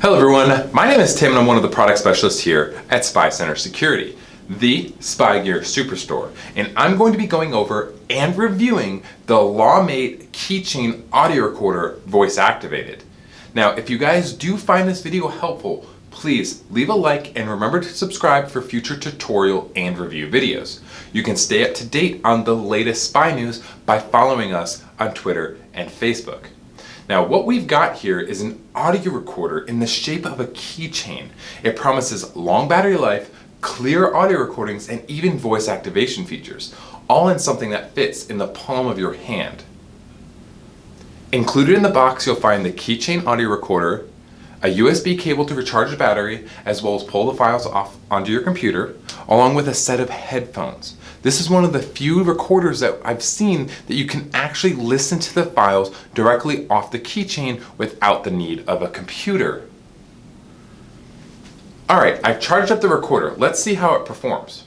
Hello everyone, my name is Tim and I'm one of the product specialists here at SpyCentre Security, the Spy Gear Superstore, and I'm going to be going over and reviewing the Lawmate Keychain Audio Recorder voice activated. Now, if you guys do find this video helpful, please leave a like and remember to subscribe for future tutorial and review videos. You can stay up to date on the latest spy news by following us on Twitter and Facebook. Now, what we've got here is an audio recorder in the shape of a keychain. It promises long battery life, clear audio recordings, and even voice activation features, all in something that fits in the palm of your hand. Included in the box, you'll find the keychain audio recorder, a USB cable to recharge the battery, as well as pull the files off onto your computer, along with a set of headphones. This is one of the few recorders that I've seen that you can actually listen to the files directly off the keychain without the need of a computer. Alright, I've charged up the recorder. Let's see how it performs.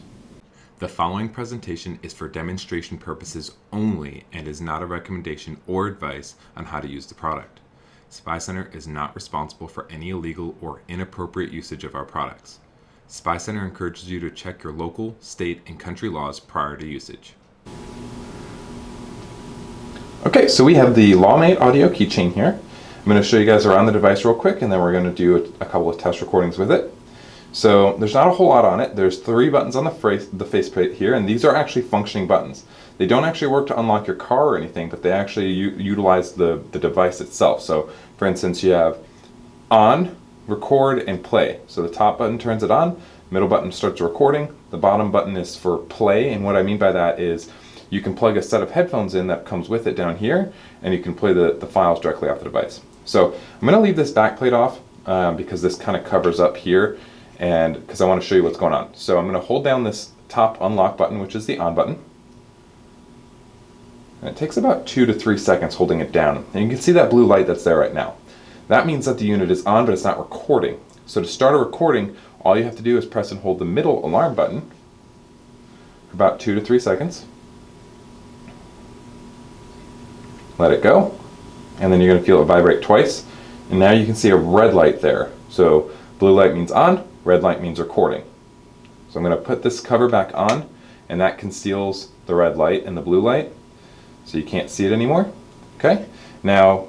The following presentation is for demonstration purposes only and is not a recommendation or advice on how to use the product. SpyCentre is not responsible for any illegal or inappropriate usage of our products. SpyCentre encourages you to check your local, state, and country laws prior to usage. Okay, so we have the Lawmate audio keychain here. I'm going to show you guys around the device real quick, and then we're going to do a couple of test recordings with it. So there's not a whole lot on it. There's 3 buttons on the faceplate here, and these are actually functioning buttons. They don't actually work to unlock your car or anything, but they actually utilize the device itself. So for instance, you have on, record, and play. So the top button turns it on, middle button starts recording, the bottom button is for play, and what I mean by that is you can plug a set of headphones in that comes with it down here, and you can play the files directly off the device. So I'm going to leave this back plate off because this kind of covers up here, and because I want to show you what's going on. So I'm going to hold down this top unlock button, which is the on button. And it takes about 2 to 3 seconds holding it down. And you can see that blue light that's there right now. That means that the unit is on, but it's not recording. So to start a recording, all you have to do is press and hold the middle alarm button for about 2 to 3 seconds. Let it go, and then you're going to feel it vibrate twice. And now you can see a red light there. So blue light means on, red light means recording. So I'm going to put this cover back on, and that conceals the red light and the blue light, so you can't see it anymore. Okay? Now,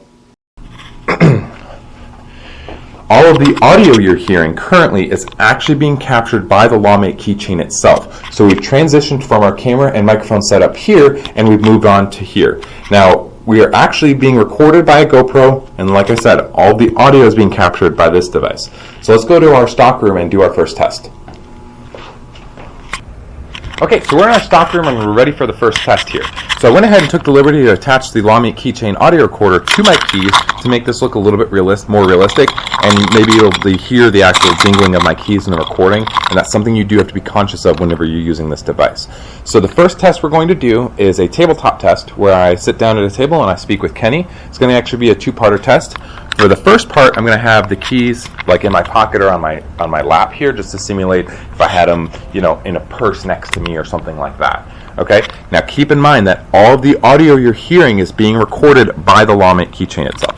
all of the audio you're hearing currently is actually being captured by the Lawmate keychain itself. So we've transitioned from our camera and microphone setup here, and we've moved on to here. Now, we are actually being recorded by a GoPro, and like I said, all the audio is being captured by this device. So let's go to our stock room and do our first test. Okay, so we're in our stock room and we're ready for the first test here. So I went ahead and took the liberty to attach the Lawmate Keychain Audio Recorder to my keys to make this look a little bit more realistic, and maybe you'll hear the actual jingling of my keys in the recording, and that's something you do have to be conscious of whenever you're using this device. So the first test we're going to do is a tabletop test where I sit down at a table and I speak with Kenny. It's going to actually be a 2-parter test. For the first part, I'm going to have the keys like in my pocket or on my lap here, just to simulate if I had them, in a purse next to me or something like that. Okay. Now keep in mind that all of the audio you're hearing is being recorded by the Lawmate keychain itself.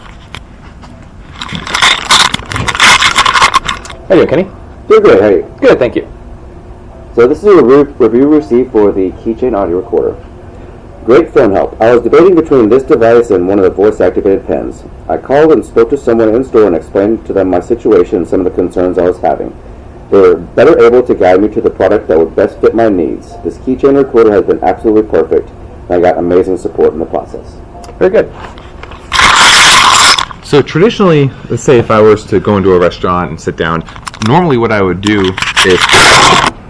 How are you doing, Kenny? Doing good. How are you? Good, thank you. So this is a review received for the Keychain Audio Recorder. Great phone help. I was debating between this device and one of the voice-activated pens. I called and spoke to someone in store and explained to them my situation and some of the concerns I was having. They were better able to guide me to the product that would best fit my needs. This keychain recorder has been absolutely perfect, and I got amazing support in the process. Very good. So traditionally, let's say if I was to go into a restaurant and sit down, normally what I would do is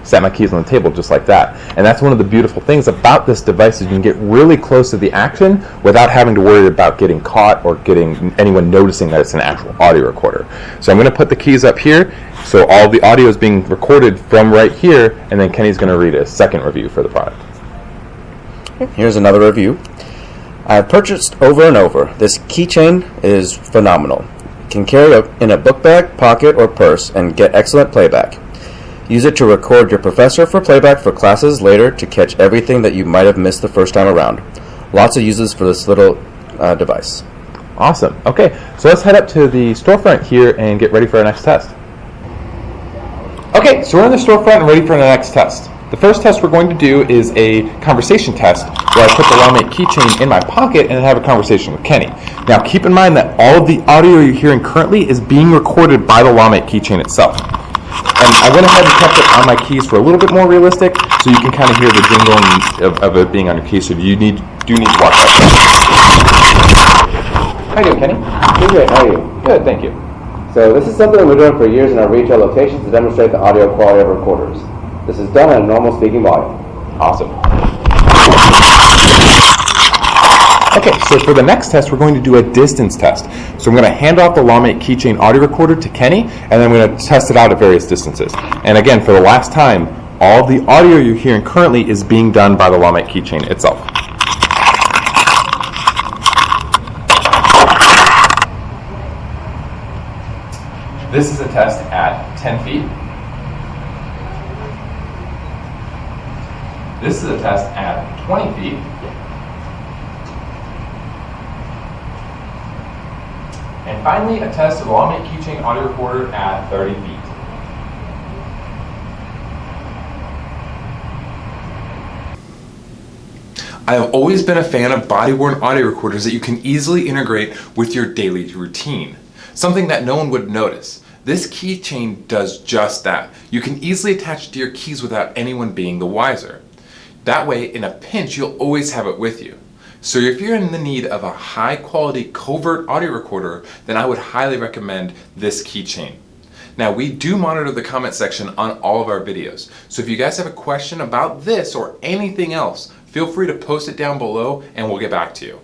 set my keys on the table just like that. And that's one of the beautiful things about this device is you can get really close to the action without having to worry about getting caught or getting anyone noticing that it's an actual audio recorder. So I'm going to put the keys up here, so all the audio is being recorded from right here, and then Kenny's going to read a second review for the product. Here's another review. I have purchased over and over. This keychain is phenomenal. You can carry it in a book bag, pocket, or purse and get excellent playback. Use it to record your professor for playback for classes later to catch everything that you might have missed the first time around. Lots of uses for this little device. Awesome. Okay, so let's head up to the storefront here and get ready for our next test. Okay, so we're in the storefront and ready for the next test. The first test we're going to do is a conversation test where I put the Lawmate Keychain in my pocket and have a conversation with Kenny. Now keep in mind that all of the audio you're hearing currently is being recorded by the Lawmate Keychain itself. And I went ahead and kept it on my keys for a little bit more realistic, so you can kind of hear the jingle of it being on your keys, so you do need to watch that. How you doing, Kenny? Doing great, how are you? Good, thank you. So this is something we've been doing for years in our retail locations to demonstrate the audio quality of recorders. This is done at a normal speaking volume. Awesome. Okay, so for the next test, we're going to do a distance test. So I'm going to hand off the Lawmate Keychain Audio Recorder to Kenny, and then I'm going to test it out at various distances. And again, for the last time, all the audio you're hearing currently is being done by the Lawmate Keychain itself. This is a test at 10 feet. This is a test at 20 feet. And finally, a test of the Lawmate Keychain Audio Recorder at 30 feet. I have always been a fan of body-worn audio recorders that you can easily integrate with your daily routine. Something that no one would notice. This keychain does just that. You can easily attach it to your keys without anyone being the wiser. That way, in a pinch, you'll always have it with you. So if you're in the need of a high-quality covert audio recorder, then I would highly recommend this keychain. Now, we do monitor the comment section on all of our videos. So if you guys have a question about this or anything else, feel free to post it down below and we'll get back to you.